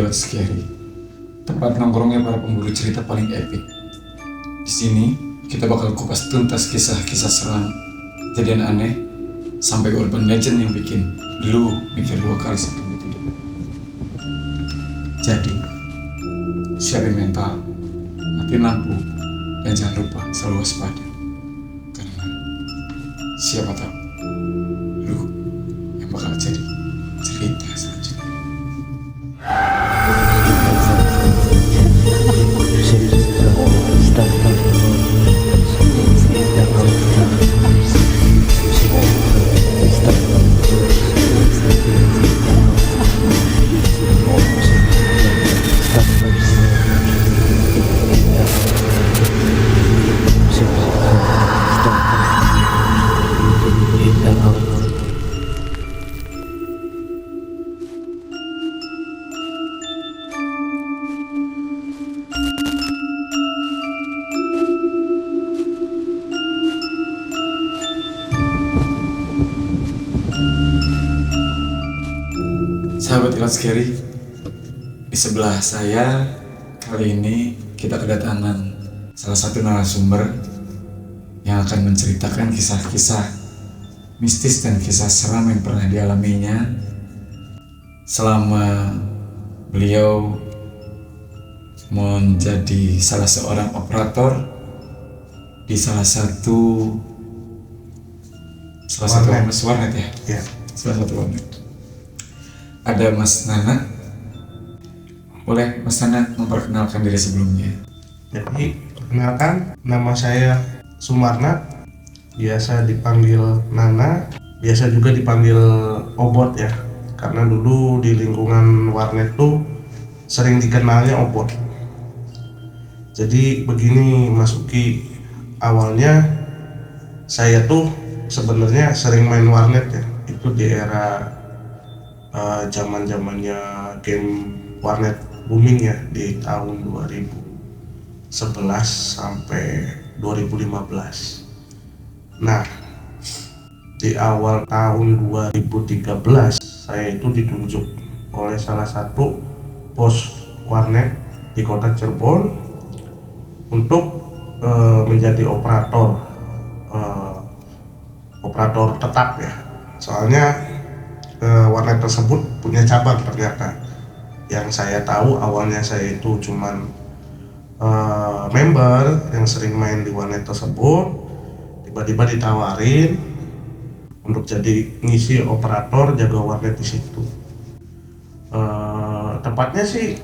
Sahabat Scary, tempat nongkrongnya para pemburu cerita paling epic. Di sini kita bakal kupas tuntas kisah-kisah seram, kejadian aneh, sampai urban legend yang bikin lu mikir 2 kali sebelum tidur. Jadi, siapin mental, matiin lampu, dan jangan lupa selalu waspada. Karena siapa tahu lu yang bakal jadi cerita selanjutnya. Sahabat Ilat Scary, di sebelah saya kali ini kita kedatangan salah satu narasumber yang akan menceritakan kisah-kisah mistis dan kisah seram yang pernah dialaminya selama beliau menjadi salah seorang operator di salah satu warnet ya? Ya. Salah satu warnet. Ada Mas Nana. Boleh Mas Nana memperkenalkan diri sebelumnya? Jadi, perkenalkan, nama saya Sumarna, biasa dipanggil Nana, biasa juga dipanggil Obot ya, karena dulu di lingkungan warnet tuh sering dikenalnya Obot. Jadi begini Mas Uki, awalnya saya tuh sebenarnya sering main warnet ya, itu di era zaman-zamannya game warnet booming ya, di tahun 2011 sampai 2015. Nah, di awal tahun 2013 saya itu ditunjuk oleh salah satu bos warnet di kota Cirebon untuk menjadi operator tetap ya. Soalnya warnet tersebut punya cabang ternyata. Yang saya tahu awalnya saya itu cuman member yang sering main di warnet tersebut, tiba-tiba ditawarin untuk jadi ngisi operator jaga warnet di situ. Tempatnya sih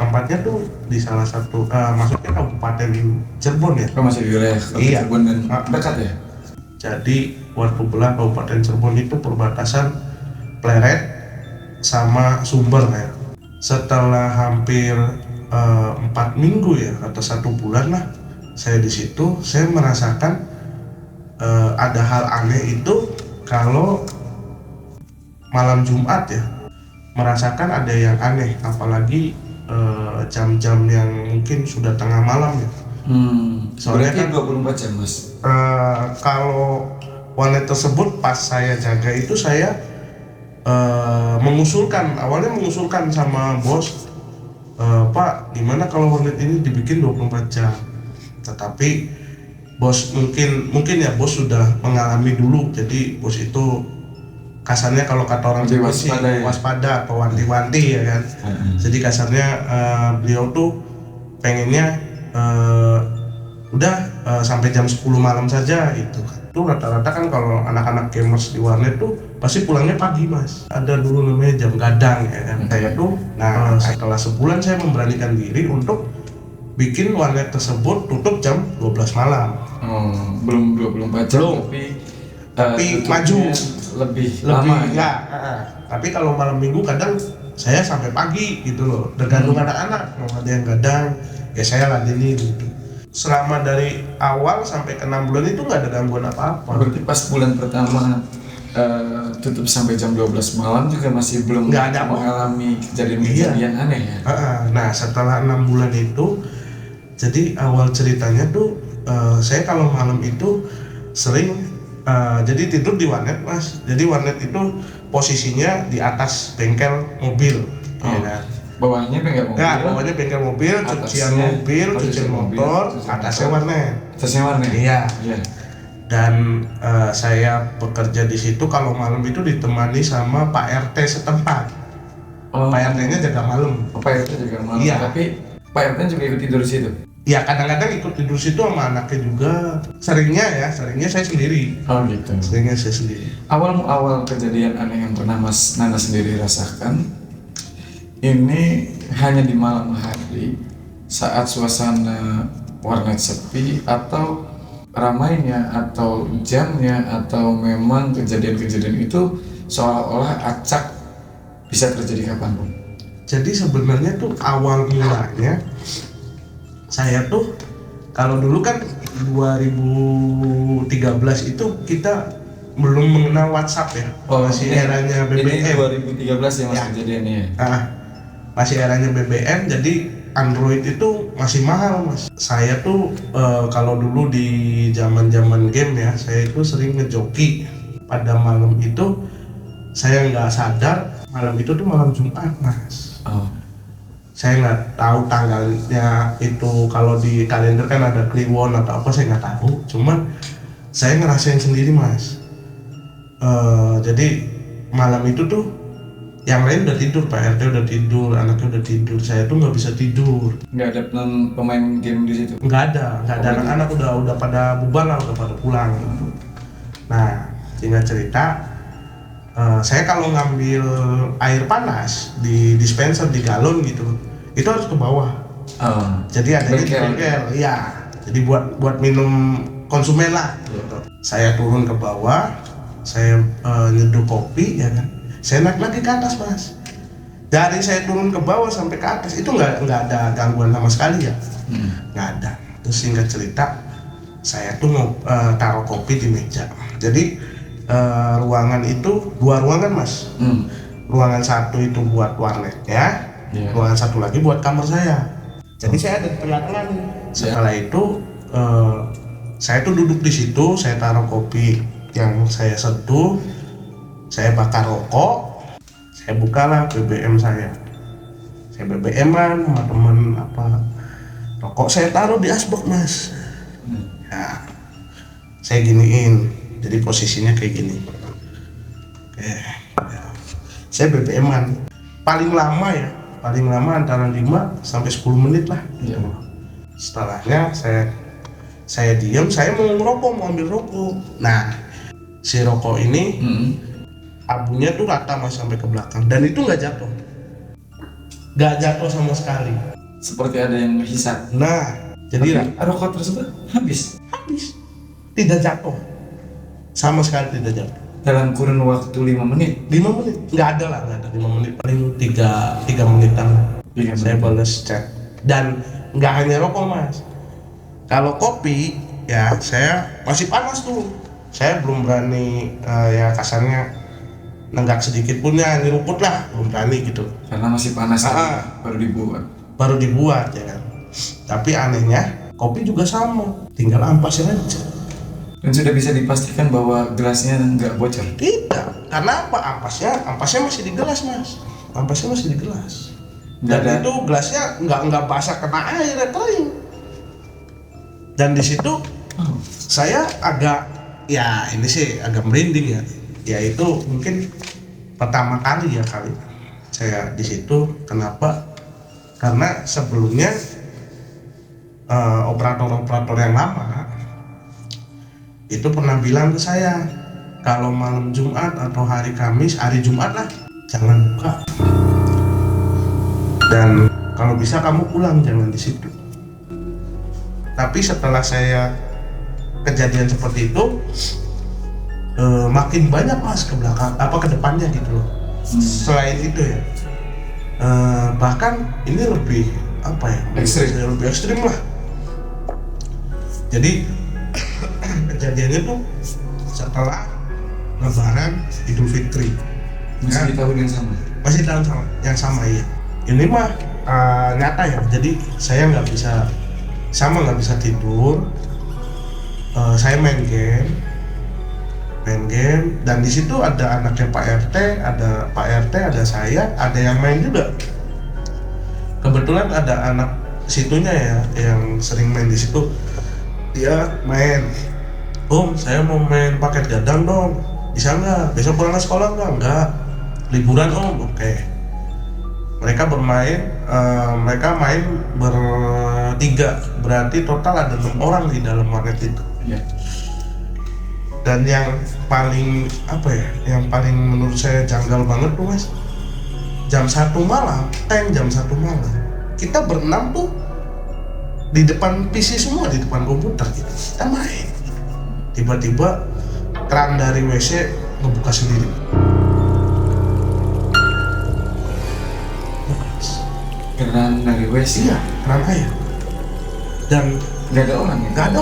tempatnya tuh di salah satu maksudnya Kabupaten Cirebon ya. Masih di wilayah Cirebon dan dekat ya? Jadi waktu belah Kabupaten Cirebon itu perbatasan Pleret sama Sumber ya. Setelah hampir 4 minggu ya atau 1 bulan lah saya di situ, saya merasakan ada hal aneh itu kalau malam Jumat ya, merasakan ada yang aneh, apalagi jam-jam yang mungkin sudah tengah malam ya. Soalnya kan 24 jam Mas. Kalau warnet tersebut pas saya jaga itu saya awalnya mengusulkan sama bos, Pak, gimana kalau warnet ini dibikin 24 jam. Tetapi bos mungkin ya bos sudah mengalami dulu, jadi bos itu kasarnya kalau kata orang Jawa sih waspada atau wanti-wanti ya kan. Jadi kasarnya beliau tuh pengennya udah sampai jam 10 malam saja itu. Itu rata-rata kan kalau anak-anak gamers di warnet tuh pasti pulangnya pagi Mas. Ada dulu namanya jam gadang ya kan. Saya tuh setelah sebulan saya memberanikan diri untuk bikin warnet tersebut tutup jam 12 malam. Belum 24 jam tapi maju lebih lama ya. Tapi kalau malam minggu kadang saya sampai pagi gitu loh, tergantung anak-anak. Kalau ada yang gadang ya saya ladeni gitu. Selama dari awal sampai ke 6 bulan itu nggak ada gangguan apa-apa. Berarti pas bulan pertama tutup sampai jam 12 malam juga masih belum mengalami kejadian aneh ya? Nah setelah 6 bulan itu, jadi awal ceritanya tuh saya kalau malam itu sering jadi tidur di warnet Mas. Jadi warnet itu posisinya di atas bengkel mobil ya kan? Bawahnya bengkel mobil. Ya, bawahnya bengkel mobil, cucian mobil, cucian motor, atasnya warnet. Atasnya warnet. Iya. Iya. Dan saya bekerja di situ kalau malam itu ditemani sama Pak RT setempat. Oh. Pak RT-nya jaga malam. Pak RT juga malam. Iya. Tapi Pak RT juga ikut tidur di situ. Ya kadang-kadang ikut tidur situ sama anaknya juga. Seringnya saya sendiri. Oh gitu. Seringnya saya sendiri. Awal kejadian aneh yang pernah Mas Nana sendiri rasakan ini hanya di malam hari saat suasana warnet sepi, atau ramainya, atau jamnya, atau memang kejadian-kejadian itu seolah-olah acak bisa terjadi kapanpun. Jadi sebenarnya tuh awal mulanya saya tuh kalau dulu kan 2013 itu kita belum mengenal WhatsApp ya. Masih eranya BBM. Ini 2013 ya Mas kejadiannya ya? Masih eranya BBM, jadi Android itu masih mahal Mas. Saya tuh kalau dulu di zaman game ya, saya itu sering ngejoki. Pada malam itu saya nggak sadar malam itu tuh malam Jumat Mas. Oh. Saya nggak tahu tanggalnya itu, kalau di kalender kan ada Kliwon atau apa, saya nggak tahu. Cuman saya ngerasain sendiri Mas. Jadi malam itu tuh yang lain udah tidur, Pak RT udah tidur, anaknya udah tidur, saya tuh nggak bisa tidur. Nggak ada pemain game di situ? Nggak ada anak-anak udah pada bubar lah, udah pada pulang. Nah, singkat cerita, saya kalau ngambil air panas di dispenser di galon gitu, itu harus ke bawah. Jadi ada di bengkel, ya. Jadi buat minum konsumen lah. Saya turun ke bawah, saya nyeduh kopi, ya kan. Saya naik lagi ke atas Mas. Dari saya turun ke bawah sampai ke atas itu nggak ada gangguan sama sekali ya, nggak ada. Terus singkat cerita, saya tuh mau taruh kopi di meja. Jadi ruangan itu 2 ruangan Mas. Ruangan satu itu buat warnetnya, ruangan satu lagi buat kamar saya. Jadi saya ada di tengah-tengah nih. Setelah itu saya tuh duduk di situ, saya taruh kopi yang saya seduh, saya bakar rokok, saya bukalah BBM saya BBM-an sama temen apa, rokok saya taruh di asbak Mas. Nah, saya giniin, jadi posisinya kayak gini. Oke, ya. Saya BBM-an paling lama antara 5 sampai 10 menit lah. Iya. Setelahnya saya diam, saya mau ngerokok, mau ambil rokok. Nah, si rokok ini abunya tuh rata Mas sampai ke belakang, dan itu nggak jatuh sama sekali. Seperti ada yang menghisap. Nah, jadi rokok tersebut habis, tidak jatuh, sama sekali tidak jatuh. dalam kurun waktu 5 menit. 5 menit, nggak ada 5 menit, paling 3 menitan. Saya balas chat, dan nggak hanya rokok Mas. Kalau kopi ya saya masih panas tuh, saya belum berani ya kasarnya nenggak sedikit pun ya, nyeruput lah, belum berani gitu. Karena masih panas baru dibuat ya kan. Tapi anehnya kopi juga sama, tinggal ampasnya aja. Dan sudah bisa dipastikan bahwa gelasnya nggak bocor? Tidak, karena apa? Ampasnya masih di gelas Mas. Ampasnya masih di gelas. Dan itu gelasnya nggak basah kena air, kering. Dan di situ saya agak, ya ini sih agak merinding ya. Yaitu mungkin pertama kali saya di situ. Kenapa? Karena sebelumnya operator yang lama itu pernah bilang ke saya, kalau malam Jumat atau hari Kamis, hari Jumat lah, jangan buka. Dan kalau bisa kamu pulang, jangan di situ. Tapi setelah saya kejadian seperti itu, makin banyak Mas ke belakang, ke depannya gitu loh. Selain itu ya, bahkan ini lebih lebih ekstrim lah. Jadi kejadiannya tuh setelah Lebaran Idul Fitri. Masih di tahun yang sama? Masih tahun yang sama ya. Ini mah nyata ya. Jadi saya nggak bisa tidur. Saya main game, dan di situ ada anaknya Pak RT, ada saya, ada yang main juga. kebetulan ada anak situnya ya yang sering main di situ. Dia main, Om saya mau main paket gadang dong, bisa nggak? Besok pulang ke sekolah nggak? Nggak, liburan Om. Oke. Mereka mereka main bertiga, berarti total ada 6 orang di dalam warnet itu. Iya. Dan yang paling yang paling menurut saya janggal banget tuh Mas, jam 1 malam, kita berenam tuh di depan PC semua, di depan komputer gitu, kita main. Tiba-tiba keran dari WC ngebuka sendiri. Keran dari WC. Iya, keran air. Dan Nggak ada orang ya? nggak ada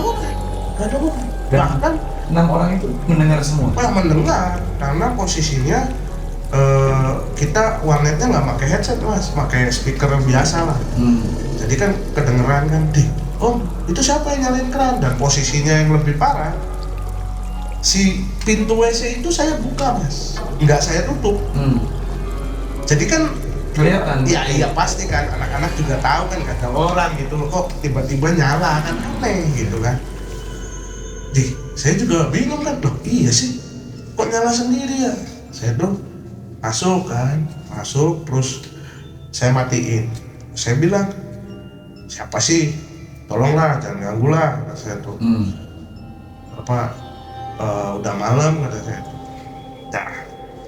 orang. Dan Bahkan 6 orang itu mendengar semua. mendengar karena posisinya kita warnetnya nggak pakai headset Mas, pakai speaker biasa lah. Jadi kan kedengeran kan, Om itu siapa yang nyalain keran? Dan posisinya yang lebih parah, si pintu WC itu saya buka Mas, nggak saya tutup. Jadi kan Kelihatan. iya pasti kan, anak-anak juga tahu kan kata orang gitu loh, kok tiba-tiba nyala kan, aneh gitu kan. Saya juga bingung kan, loh iya sih kok nyala sendiri ya. Saya tuh masuk terus saya matiin. Saya bilang, siapa sih, tolonglah jangan ganggu lah, kata saya tuh. Udah malam, kata saya tuh. Nah,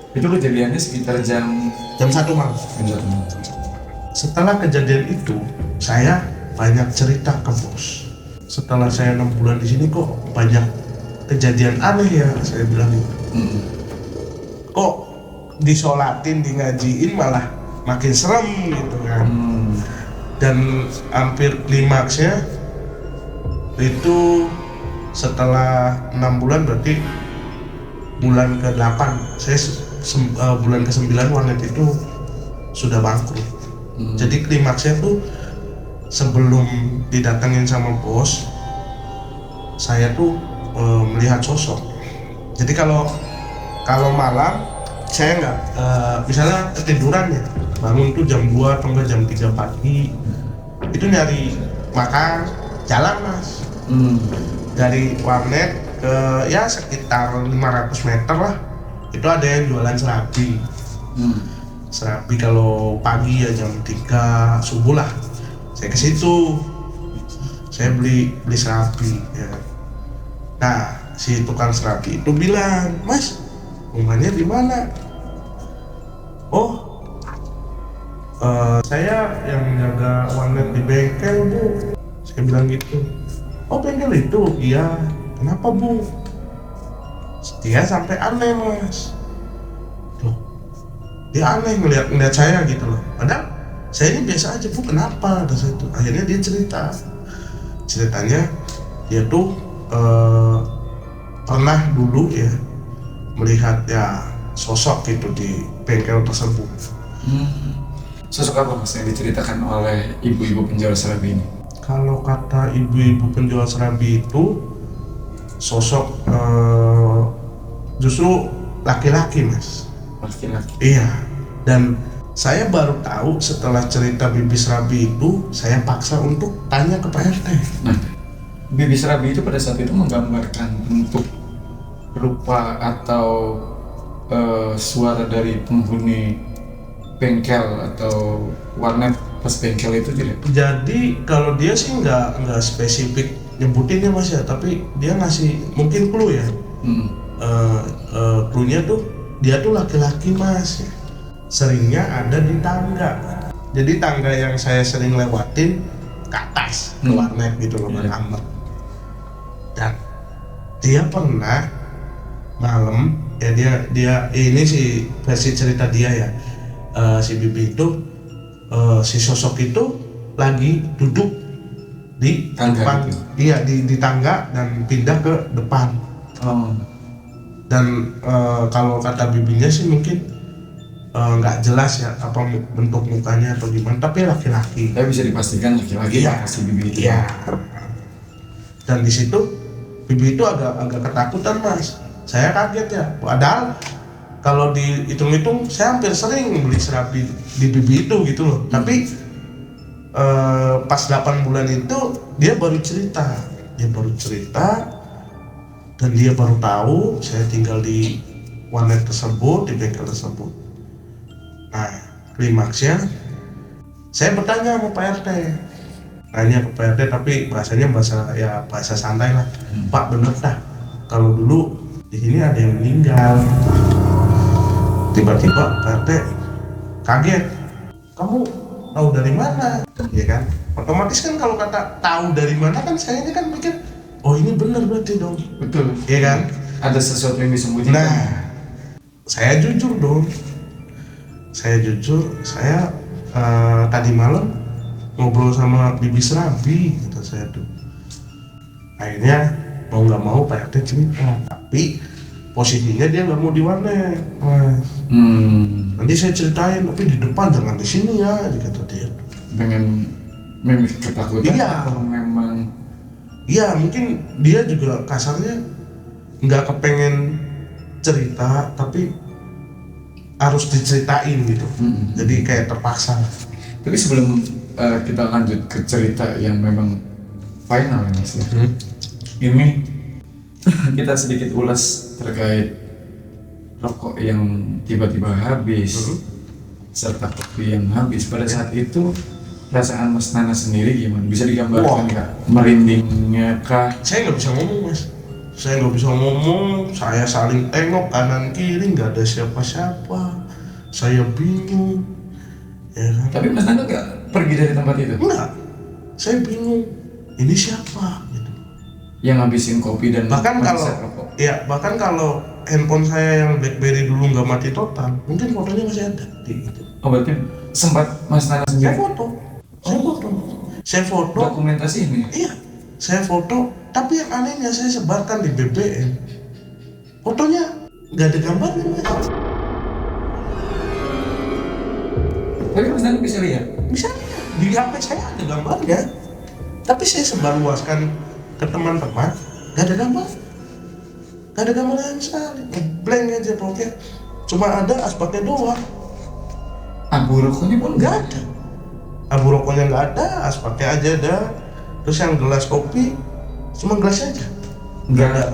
Itu kejadiannya sekitar jam 1 malam. Setelah kejadian itu, saya banyak cerita ke bos. Setelah saya 6 bulan di sini kok banyak kejadian aneh ya, saya bilang gitu. Kok disolatin, di ngajiin malah makin serem gitu kan. Dan hampir klimaksnya itu setelah 6 bulan, berarti bulan ke-8 saya bulan ke-9 warnet itu sudah bangkrut. Jadi klimaksnya tuh sebelum didatengin sama bos, saya tuh melihat sosok. Jadi kalau malam saya nggak misalnya ketiduran ya, bangun tuh jam 2 atau enggak jam 3 pagi, itu nyari makan jalan Mas. Dari warnet ke ya sekitar 500 meter lah, itu ada yang jualan serabi. Serabi kalau pagi ya jam 3 subuh lah, saya ke situ, saya beli serabi ya. Nah si tukang serabi itu bilang, Mas rumahnya di mana? Oh saya yang jaga warnet di bengkel Bu, saya bilang gitu. Oh bengkel itu? Iya. Kenapa Bu? Dia sampai aneh Mas. Loh, dia aneh ngeliat saya gitu loh. Padahal saya ini biasa aja Bu, kenapa? Ada saya tuh. Akhirnya dia ceritanya dia tuh pernah dulu ya melihat ya sosok gitu di bengkel tersebut. Sosok apa Mas yang diceritakan oleh ibu-ibu penjual serabi ini? Kalau kata ibu-ibu penjual serabi itu sosok justru laki-laki Mas. Laki-laki? Iya. Dan saya baru tahu setelah cerita bibi serabi itu, saya paksa untuk tanya ke Pak RT. Nah, bibi serabi itu pada saat itu menggambarkan bentuk, rupa atau suara dari penghuni bengkel atau warnet pas bengkel itu tidak? Jadi kalau dia sih nggak spesifik nyebutinnya Mas ya, tapi dia ngasih mungkin clue ya. Cluenya tuh dia tuh laki-laki Mas, seringnya ada di tangga. Jadi tangga yang saya sering lewatin ke atas ke warnet gitu loh, kamar. Dan dia pernah malam ya, dia ini sih versi cerita dia ya, si bibi itu si sosok itu lagi duduk di Tangga depan, itu? iya di tangga dan pindah ke depan. Dan kalau kata bibinya sih mungkin nggak jelas ya apa bentuk mukanya atau gimana, tapi laki-laki. Tapi bisa dipastikan laki-laki Iya. si bibi itu. Iya. Dan di situ bibi itu agak ketakutan Mas. Saya kaget ya. Padahal kalau dihitung-hitung saya hampir sering beli serabi di bibi itu gitu loh. Tapi pas 8 bulan itu dia baru cerita dan dia baru tahu saya tinggal di warnet tersebut, di bengkel tersebut. Nah, klimaksnya saya bertanya sama Pak RT, nanya ke Pak RT tapi bahasanya bahasa santai lah. Pak, bener dah kalau dulu di sini ada yang meninggal. Tiba-tiba Pak RT kaget, kamu tahu dari mana? Ya kan, otomatis kan kalau kata tahu dari mana kan saya ini kan mikir, oh ini bener berarti dong. Betul. Ya kan, Ada sesuatu yang disembunyikan. nah saya jujur dong, saya tadi malam ngobrol sama Bibi Serabi, kata saya tuh. Akhirnya mau nggak mau Pak RT cerita, tapi posisinya dia nggak mau di warnet, Mas. Nanti saya ceritain, tapi di depan jangan di sini ya, kata dia. Dengan memang ketakutan Iya. atau memang Iya, mungkin dia juga kasarnya nggak kepengen cerita, tapi harus diceritain gitu. Jadi kayak terpaksa. Tapi sebelum kita lanjut ke cerita yang memang final ya Mas ya. Ini kita sedikit ulas terkait rokok yang tiba-tiba habis serta kopi yang habis. Pada saat itu perasaan Mas Nana sendiri gimana? Bisa digambarkan nggak? Merindingnya kah? Saya nggak bisa ngomong, Mas. Saya saling tengok kanan kiri, nggak ada siapa-siapa. Saya bingung, ya kan? Tapi Mas Nana nggak pergi dari tempat itu? Enggak, saya bingung. Ini siapa? Gitu. Yang ngabisin kopi dan Bahkan menghisap rokok. bahkan kalau handphone saya yang BlackBerry dulu nggak mati total, mungkin fotonya masih ada. Gitu. Oh berarti sempat Mas Nana Saya sendiri foto. dokumentasi ini? Iya, saya foto. Tapi yang anehnya saya sebarkan di BBM. Fotonya nggak ada gambarnya, Mas. Tapi Mas Nana bisa lihat? Bisa di HP saya ada gambarnya, tapi saya sebarluaskan ke teman-teman, nggak ada gambar, yang sekali, blank aja pokoknya, cuma ada asbaknya doang, Abu rokoknya pun nggak ada, abu rokoknya nggak ada, asbaknya aja ada, terus yang gelas kopi cuma gelasnya aja,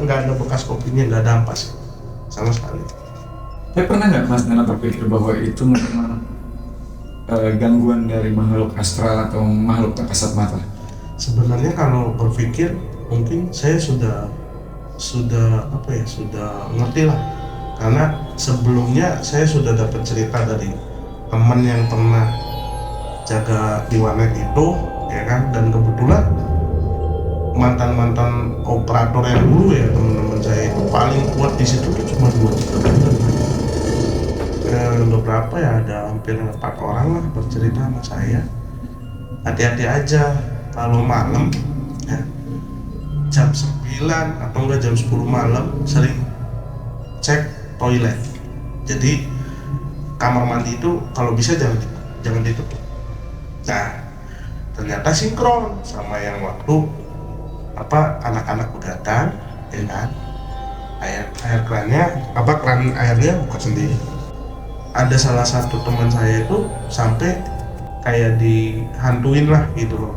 nggak ada bekas kopinya, nggak ada ampas sama sekali. Tapi pernah nggak Mas Nana berpikir bahwa itu memang gangguan dari makhluk astral atau makhluk tak kasat mata? Sebenarnya kalau berpikir mungkin saya sudah ngerti lah, karena sebelumnya saya sudah dapat cerita dari teman yang pernah jaga di warnet itu, ya kan, dan kebetulan mantan operator yang dulu ya teman-teman saya itu paling kuat di situ tuh cuma 2-3 beberapa ya ada hampir 4 orang lah bercerita sama saya, hati-hati aja kalau malam ya, jam 9 atau enggak jam 10 malam sering cek toilet. Jadi kamar mandi itu kalau bisa jangan ditutup. Nah, ternyata sinkron sama yang waktu anak-anak begadang, ya kan, keran airnya buka sendiri. Ada salah satu teman saya itu sampai kayak dihantuin lah gitu loh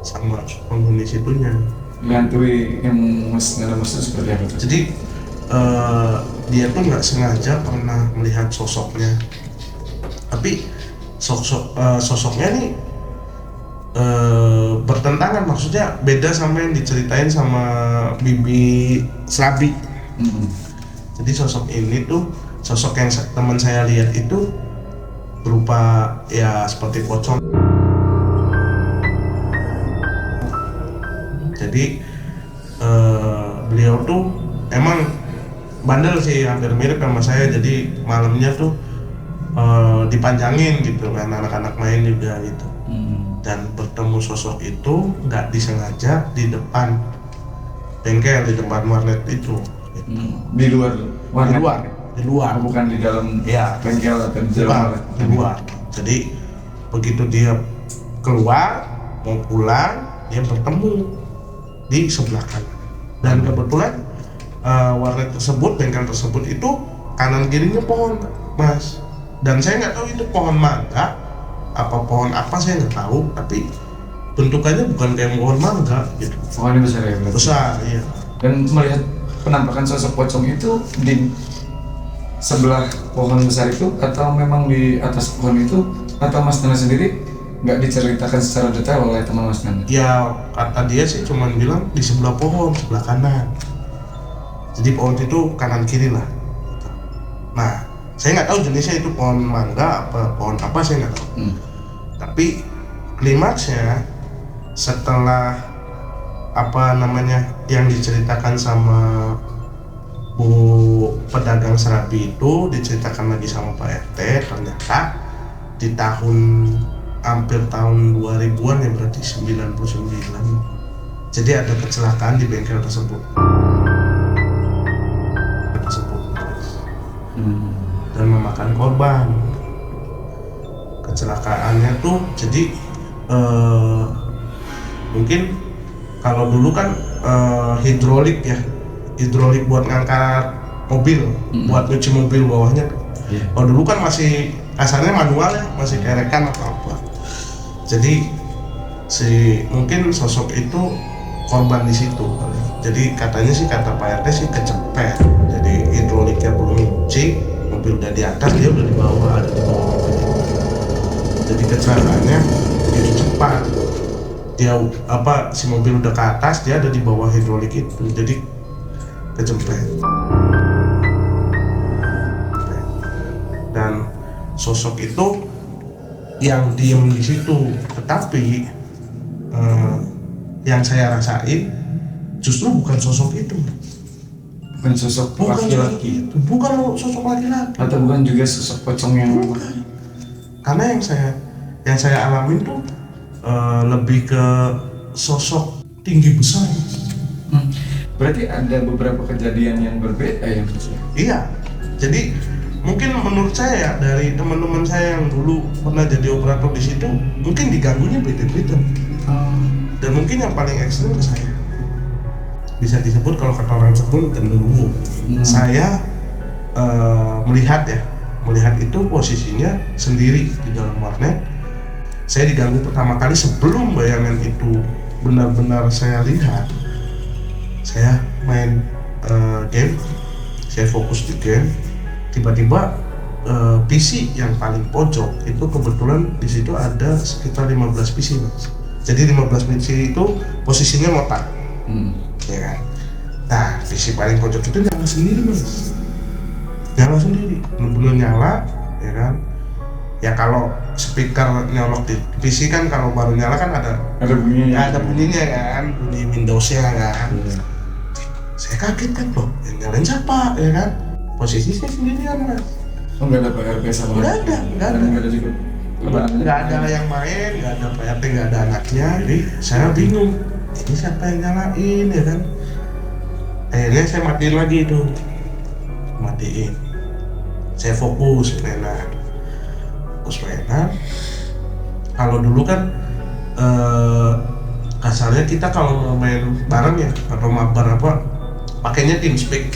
sama penghuni situnya. Dihantui yang Mas Nana maksud seperti apa? Jadi dia tuh nggak sengaja pernah melihat sosoknya, tapi sosoknya nih bertentangan, maksudnya beda sama yang diceritain sama Bibi Serabi. Jadi sosok ini tuh, sosok yang teman saya lihat itu berupa ya seperti pocong. Jadi beliau tuh emang bandel sih, hampir mirip sama saya. Jadi malamnya tuh dipanjangin gitu kan, anak-anak main juga gitu. Dan bertemu sosok itu nggak disengaja di depan bengkel, di depan warnet itu. Gitu. Di luar warnet? Di luar, bukan di dalam ya, bengkel atau di dalam warnet? di luar. Jadi begitu dia keluar mau pulang, dia bertemu di sebelah kanan. Dan kebetulan warnet tersebut, bengkel tersebut itu kanan kirinya pohon, Mas. Dan saya nggak tahu itu pohon mangga apa pohon apa saya nggak tahu, tapi bentukannya bukan kayak pohon mangga gitu. Pohonnya besar ya berarti? Besar, iya. Dan melihat penampakan sosok pocong itu di sebelah pohon besar itu atau memang di atas pohon itu, atau Mas Nana sendiri nggak diceritakan secara detail oleh teman Mas Nana? Ya kata dia sih cuman bilang di sebelah pohon, sebelah kanan. Jadi pohon itu kanan kiri lah. Nah, saya nggak tahu jenisnya itu pohon mangga apa pohon apa, saya nggak tahu. Tapi klimaksnya setelah apa namanya yang diceritakan sama Bu pedagang serabi itu, diceritakan lagi sama Pak RT, ternyata di hampir tahun 2000-an ya, berarti 99, jadi ada kecelakaan di bengkel tersebut. Dan memakan korban. Kecelakaannya tuh jadi mungkin kalau dulu kan hidrolik buat ngangkat mobil, buat nyuci mobil bawahnya. Kalau dulu kan masih kasarnya manual ya, masih kerekan atau apa. Jadi mungkin sosok itu korban di situ. Jadi katanya sih, kata Pak RT sih kecepet. Jadi hidroliknya belum nyuci, mobil udah di atas, dia udah ada di bawah mobil. Jadi kecelakaannya begitu cepat. Dia si mobil udah ke atas, dia ada di bawah hidrolik itu, jadi kejepret. Dan sosok itu yang diem di situ, tetapi yang saya rasain justru bukan sosok itu. Bukan sosok laki-laki itu, bukan sosok laki-laki. Atau bukan juga sosok pocong yang bukan. Karena yang saya alamin tuh lebih ke sosok tinggi besar. Berarti ada beberapa kejadian yang berbeda ya Mas? Iya. Jadi mungkin menurut saya dari teman-teman saya yang dulu pernah jadi operator di situ, mungkin diganggunya beda-beda. Dan mungkin yang paling ekstrim ke saya. Bisa disebut kalau kata orang sebut genderuwo. Saya melihat itu posisinya sendiri di dalam warnet. Saya diganggu pertama kali sebelum bayangan itu benar-benar saya lihat. Saya main game, saya fokus di game. Tiba-tiba PC yang paling pojok itu kebetulan di situ ada sekitar 15 PC, Mas. Jadi 15 PC itu posisinya ngotak, ya kan? Nah, PC paling pojok itu nyala sendiri, Mas. Nyala sendiri, benar-benar nyala, ya kan? Ya kalau speaker nyolok di PC kan kalau baru nyala kan ada bunyinya, kan, bunyi Windows-nya kan. Saya kaget kan, loh, yang nyalain siapa, ya kan? Posisi saya sendirian, Mas. Oh, nggak ada Pak RT sama? Nggak ada juga. Nggak ada yang main, nggak ada Pak RT, nggak ada anaknya. Jadi saya bingung, ini siapa yang nyalain, ya kan? Akhirnya saya matiin lagi itu, saya fokus mainan. Kalau dulu kan kasarnya kita kalau mau main bareng ya atau mabar apa, pakainya TeamSpeak.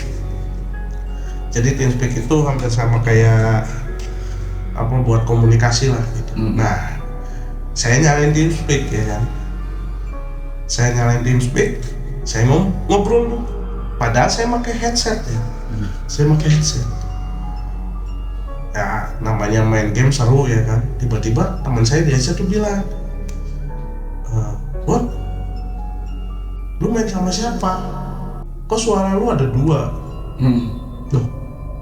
Jadi TeamSpeak itu hampir sama kayak apa, buat komunikasi lah gitu. Nah, saya nyalain TeamSpeak, ya kan. Saya nyalain TeamSpeak, saya ngobrol tuh. Padahal saya pakai headset ya. Saya pakai headset. Ya namanya main game seru, ya kan. Tiba-tiba teman saya di headset tuh bilang, "Bot, lu main sama siapa? Kok suara lu ada dua?" Loh,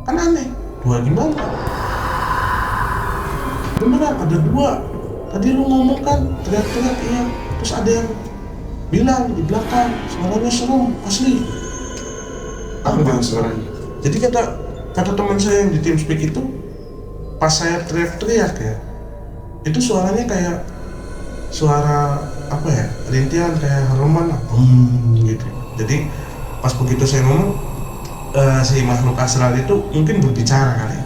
kan aneh. Dua gimana? Beneran ada dua. Tadi lu ngomong kan teriak-teriak, iya. Terus ada yang bilang di belakang suaranya serem, asli. Apa dengan suaranya? Jadi kata teman saya yang di TeamSpeak itu, pas saya teriak-teriak ya, itu suaranya kayak suara apa ya, rintian kayak haruman lah, gitu. Jadi pas begitu saya ngomong, si makhluk astral itu mungkin berbicara kali,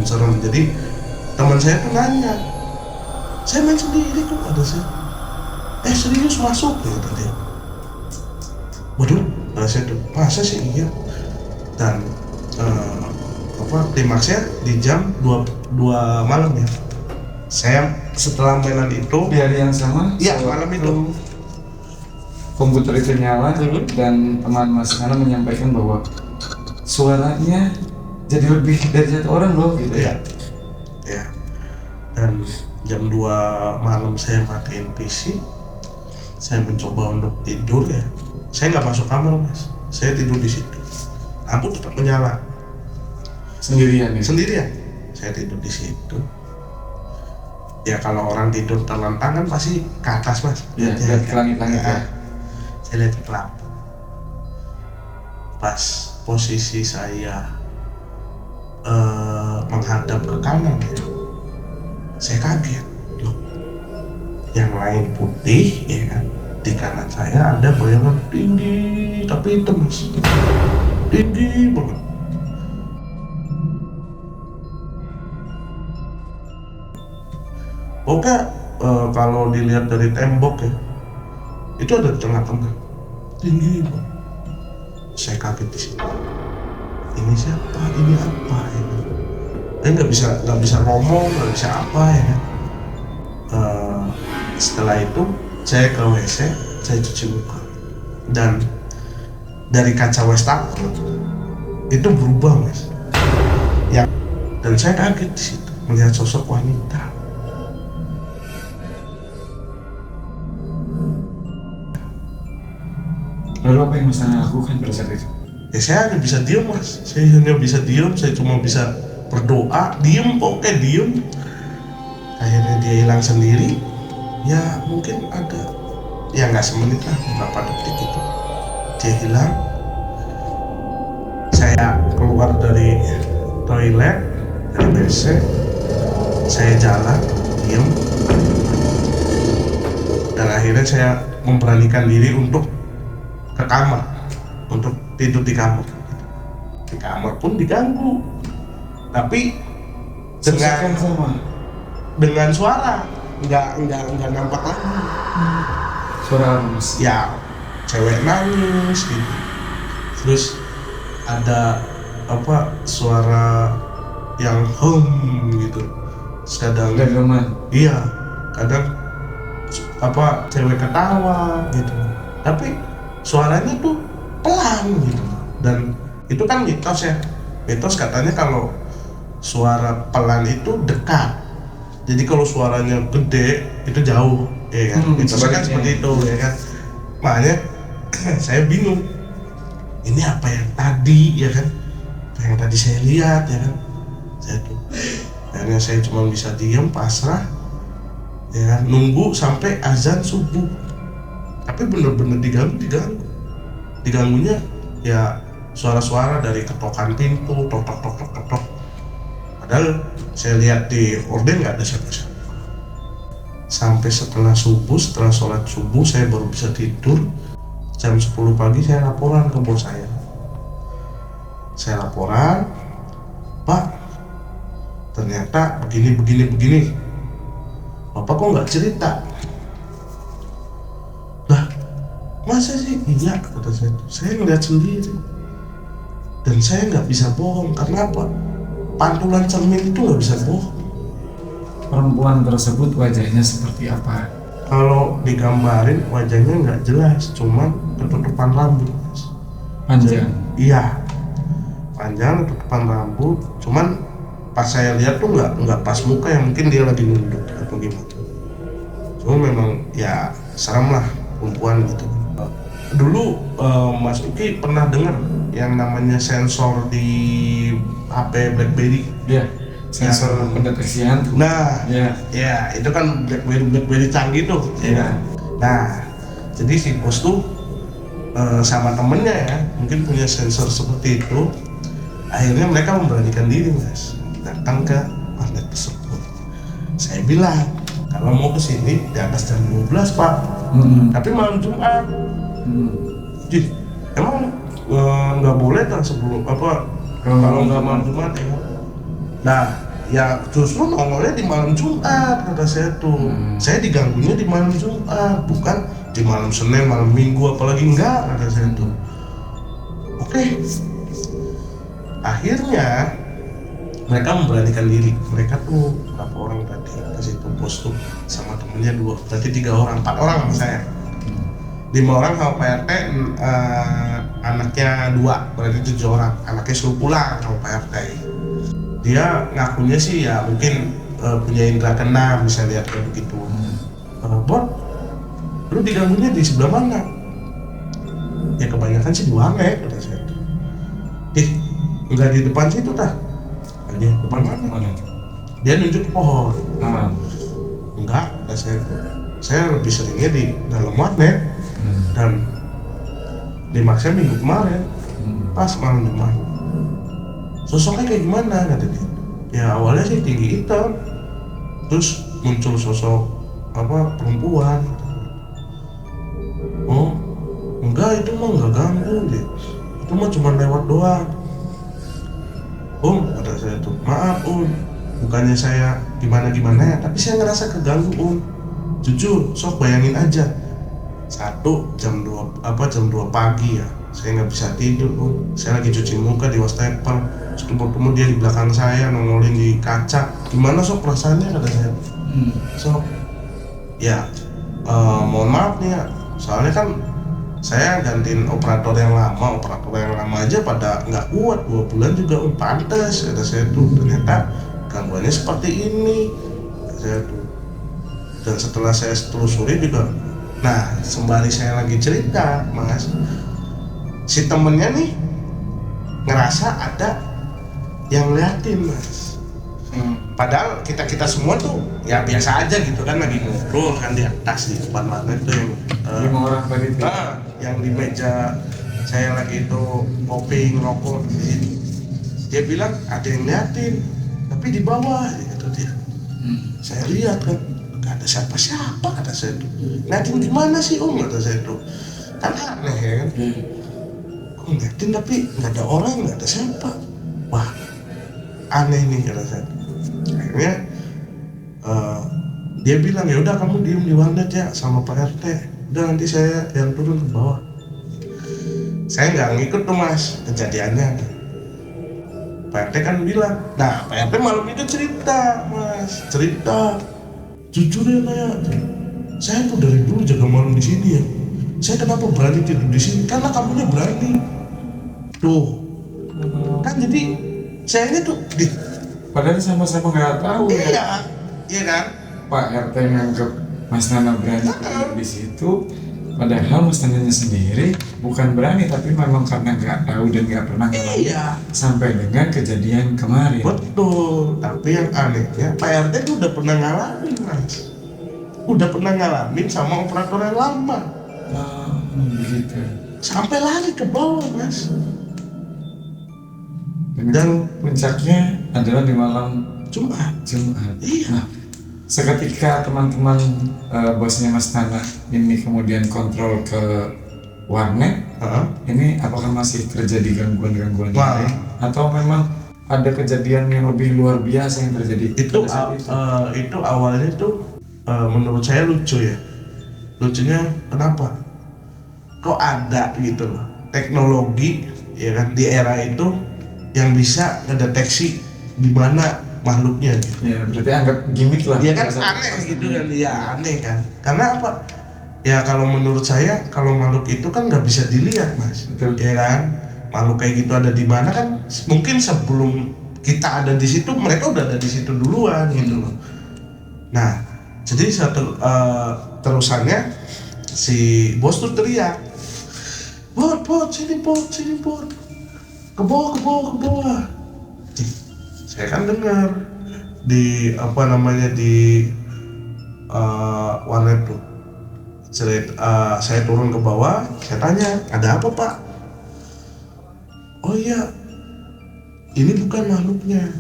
serem. Jadi teman saya tuh nanya, saya main sendiri kok, ada saya, serius masuk ya tadi. Waduh, saya tuh masa sih, iya. Dan klimaksnya di jam 2 malam ya. Saya setelah mainan itu, Di hari yang sama? iya malam itu. Komputer itu nyala dan teman Mas Kana menyampaikan bahwa suaranya jadi lebih dari satu orang loh gitu Iya. Ya. Dan jam 2 malam saya matiin PC. Saya mencoba untuk tidur ya. Saya nggak masuk kamar Mas. Saya tidur di situ. Lampu tetap menyala. Sendirian ya? Sendirian. Saya tidur di situ. Ya kalau orang tidur terlentang kan pasti ke atas Mas. Iya, lihat ke langit-langit ya. Saya lihat ke lampu. Pas posisi saya menghadap ke kanan ya, saya kaget. Loh, yang lain putih ya kan, di kanan saya ada bayangan tinggi tapi hitam Mas, tinggi banget. Oke, kalau dilihat dari tembok ya, itu ada di tengah-tengah, tinggi banget. Saya kaget di situ. Ini siapa? Ini apa? Ya kan? Saya nggak bisa ngomong, nggak bisa apa ya kan. Setelah itu saya ke WC, saya cuci muka, dan dari kaca wastafel itu berubah Mas. Ya, dan saya kaget di situ melihat sosok wanita. Lalu apa yang Mas Kana lakukan pada saat itu? Ya saya hanya bisa diem Mas, saya hanya bisa diem, saya cuma bisa berdoa, diem, oke diem. Akhirnya dia hilang sendiri, ya mungkin ada, ya nggak semenit lah, beberapa detik itu dia hilang. Saya keluar dari toilet, dari WC, saya jalan, diem, dan akhirnya saya memberanikan diri untuk ke kamar, untuk tidur di kamar. Di kamar pun diganggu, tapi Sesuatu sama. dengan suara, nggak nampak lagi. Suara apa Mas? Ya cewek nangis gitu, terus ada apa suara yang gitu, kadang Gagaman. iya, kadang apa cewek ketawa gitu, tapi suaranya tuh pelan gitu. Dan itu kan mitos ya, mitos katanya kalau suara pelan itu dekat, jadi kalau suaranya gede itu jauh ya kan. Mitosnya kan seperti itu ya kan. Makanya saya bingung, ini apa yang tadi ya kan, apa yang tadi saya lihat ya kan. Saya tuh akhirnya saya cuma bisa diam pasrah ya kan, nunggu sampai azan subuh. Tapi bener-bener diganggunya ya suara-suara dari ketokan pintu, tok tok tok tok tok tok. Padahal saya lihat di horden nggak ada siapa-siapa. Sampai setelah sholat subuh saya baru bisa tidur. Jam 10 pagi saya laporan ke bos saya. Saya laporan, Pak, ternyata begini. Bapak kok nggak cerita? Lah, masa sih? Iya, kata saya ngeliat sendiri. Dan saya nggak bisa bohong, karena apa? Pantulan cermin itu nggak bisa bohong. Perempuan tersebut wajahnya seperti apa? Kalau digambarin wajahnya nggak jelas, cuman ketutupan rambut. Panjang. Iya, panjang ketutupan rambut. Cuman pas saya lihat tuh nggak pas muka, yang mungkin dia lagi nunduk atau gimana. Cuma memang ya serem lah perempuan gitu. Dulu Mas Uki pernah dengar yang namanya sensor di HP BlackBerry? Ya, sensor pendeteksi hantu. Nah, Ya. ya itu kan BlackBerry canggih tuh. Ya. Nah, jadi si bos tuh sama temennya ya, mungkin punya sensor seperti itu. Akhirnya mereka memberanikan diri Mas, datang ke warnet tersebut. Saya bilang, kalau mau kesini di atas jam 12 Pak, tapi malam Jumat. Jadi emang nggak boleh kan sebelum apa kalau nggak malam Jumat ya. Nah, ya justru nongolnya di malam Jumat kata saya tuh. Saya diganggunya di malam Jumat, bukan di malam Senin, malam Minggu, apalagi enggak kata saya tuh. Oke. Akhirnya mereka memberanikan diri. Mereka tuh berapa orang tadi ke situ, bos tuh sama temennya 2, berarti 3 orang, 4 orang sama saya. 5 orang sama Pak RT, anaknya 2, berarti 7 orang. Anaknya suruh pulang sama Pak RT. Dia ngakunya sih ya mungkin punya indera keenam, bisa lihat kayak begitu. Bon, lu diganggunya di sebelah mana? Ya kebanyakan sih di warnet, kata saya. Enggak di depan situ tah? Dia depan mana? Dia nunjuk ke pohon. Enggak, kata saya. Saya lebih seringnya di dalam warnet. Dan dimaksanya minggu kemarin, pas malam Jumat. Sosoknya kayak gimana, kata dia? Ya awalnya sih tinggi hitam, terus muncul sosok perempuan. Oh enggak, itu mah enggak ganggu deh, itu mah cuma lewat doang. Kata saya tuh, maaf bukannya saya gimana ya, tapi saya ngerasa keganggu jujur. Sok bayangin aja, jam 2 pagi ya, saya nggak bisa tidur saya lagi cuci muka di wastafel, ketemu dia di belakang saya nongolin di kaca. Gimana sok perasaannya, kata saya. Sok ya mohon maaf nih ya, soalnya kan saya gantiin operator yang lama aja pada nggak kuat, 2 bulan juga pantas, kata saya tuh. Ternyata gangguannya seperti ini, kata saya tuh. Dan setelah saya telusuri juga, nah sembari saya lagi cerita, Mas, si temennya nih ngerasa ada yang liatin, Mas. Padahal kita semua tuh ya biasa aja gitu kan, lagi ngobrol kan di atas di depan mana itu yang 5 orang tadi itu. Yang di meja saya lagi itu kopi ngerokok di sini. Dia bilang ada yang liatin, tapi di bawah gitu dia. Saya lihat kan, gak ada siapa-siapa, kata saya tuh. Liatin di mana sih kata saya tuh. Kan aneh ya kan. Kok ngeliatin tapi nggak ada orang, nggak ada siapa. Wah aneh nih, kata saya. Akhirnya dia bilang, ya udah kamu diem di warnet ya sama Pak RT, udah nanti saya yang turun ke bawah. Saya nggak ngikut tuh, Mas, kejadiannya. Pak RT kan bilang, nah Pak RT malam itu cerita, Mas, jujur ya kayak, saya tuh dari dulu jaga malam di sini ya. Saya kenapa berani tidur di sini? Karena kamunya berani. Tuh, kan jadi saya tuh Padahal sama-sama nggak tahu. Iya kan? Pak RT nganggep Mas Nana berani tidur di situ, padahal Mas Nananya sendiri bukan berani, tapi memang karena nggak tahu dan nggak pernah ngalamin sampai dengan kejadian kemarin. Betul, tapi yang anehnya Pak RT tuh udah pernah ngalamin, Mas. Udah pernah ngalamin sama operator yang lama. Begitu. Sampai lari ke bawah, Mas. Dan puncaknya adalah di malam Jumat. Iya. Nah, seketika teman-teman bosnya Mas Nana ini kemudian kontrol ke warnet, ini apakah masih terjadi gangguan-gangguan lain atau memang ada kejadian yang lebih luar biasa yang terjadi? Itu awalnya tuh menurut saya lucu ya. Lucunya kenapa? Kok ada gitu loh teknologi ya kan di era itu yang bisa ngedeteksi di mana makhluknya gitu. Ya, berarti anggap gimmick lah. Ya kan aneh gitu kan, ya aneh kan. Karena apa? Ya kalau menurut saya, kalau makhluk itu kan nggak bisa dilihat, Mas. Betul. Ya kan? Makhluk kayak gitu ada di mana kan? Mungkin sebelum kita ada di situ, mereka udah ada di situ duluan gitu loh. Nah, jadi terusannya si bos tuh teriak, Bot, sini bot. Ke bawah. Saya kan dengar di warnet tuh. Saya turun ke bawah, saya tanya, ada apa Pak? Oh iya, ini bukan makhluknya.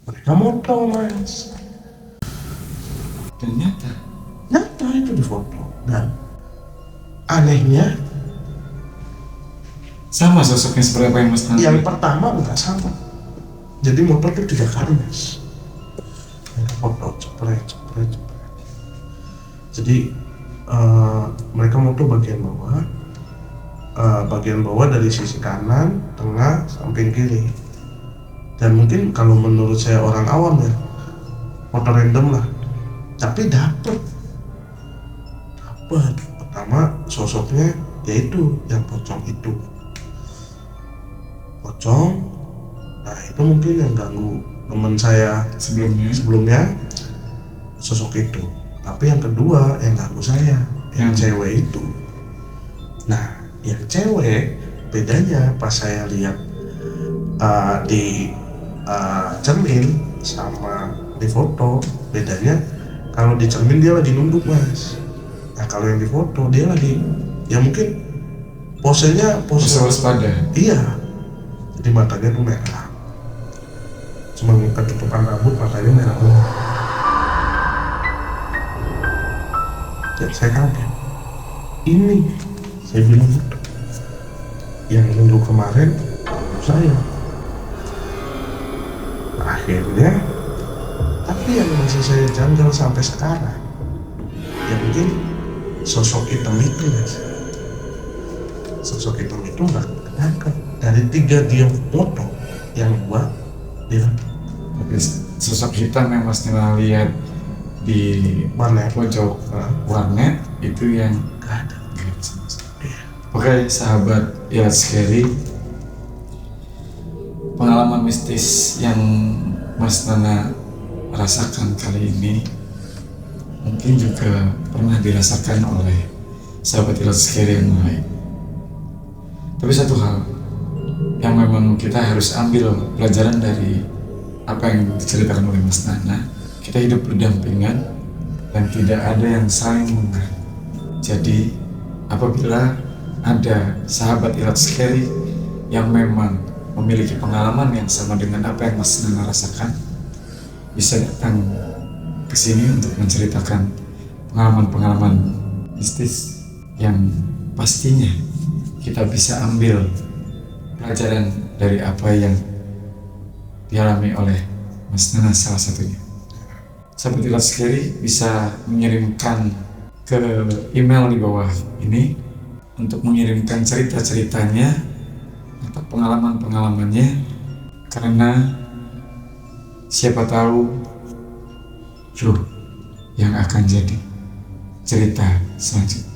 Mereka moto, Mas. Dan nyata itu di foto. Dan anehnya sama sosoknya seperti apa yang Mas Nana? Yang pertama enggak sama. Jadi motor itu 3 kali, Mas. Foto cepret. Jadi mereka motor bagian bawah, bagian bawah dari sisi kanan, tengah, samping kiri. Dan mungkin kalau menurut saya orang awam ya, foto random lah, tapi dapet. Pertama sosoknya yaitu yang pocong itu. Nah itu mungkin yang ganggu teman saya sebelumnya sosok itu. Tapi yang kedua yang ganggu saya yang cewek itu. Nah yang cewek bedanya pas saya lihat di cermin sama di foto, bedanya kalau di cermin dia lagi nunduk Mas. Nah kalau yang di foto dia lagi, ya mungkin posenya pose waspada. Iya, jadi matanya tuh merah, cuma ketutupan rambut, matanya merah banget. Dan saya kaget, ini saya bilang itu yang minggu kemarin saya. Akhirnya, tapi yang masih saya janggal sampai sekarang, ya mungkin sosok hitam itu Mas. Sosok hitam itu nggak kelihatan dari 3 dia foto, yang 2 dia Tapi sosok hitam yang Mas Nila lihat di warnet pojok warnet itu yang nggak ada. Oke, sahabat ya scary, pengalaman mistis yang Mas Nana rasakan kali ini mungkin juga pernah dirasakan oleh sahabat Ilat Scary yang lain. Tapi satu hal yang memang kita harus ambil pelajaran dari apa yang diceritakan oleh Mas Nana, kita hidup berdampingan dan tidak ada yang saling mengganggu. Jadi apabila ada sahabat Ilat Scary yang memang memiliki pengalaman yang sama dengan apa yang Mas Nana rasakan, bisa datang ke sini untuk menceritakan pengalaman-pengalaman mistis yang pastinya kita bisa ambil pelajaran dari apa yang dialami oleh Mas Nana salah satunya. Sahabat Ilat Scary bisa mengirimkan ke email di bawah ini untuk mengirimkan cerita-ceritanya atau pengalaman-pengalamannya, karena siapa tahu yang akan jadi cerita selanjutnya.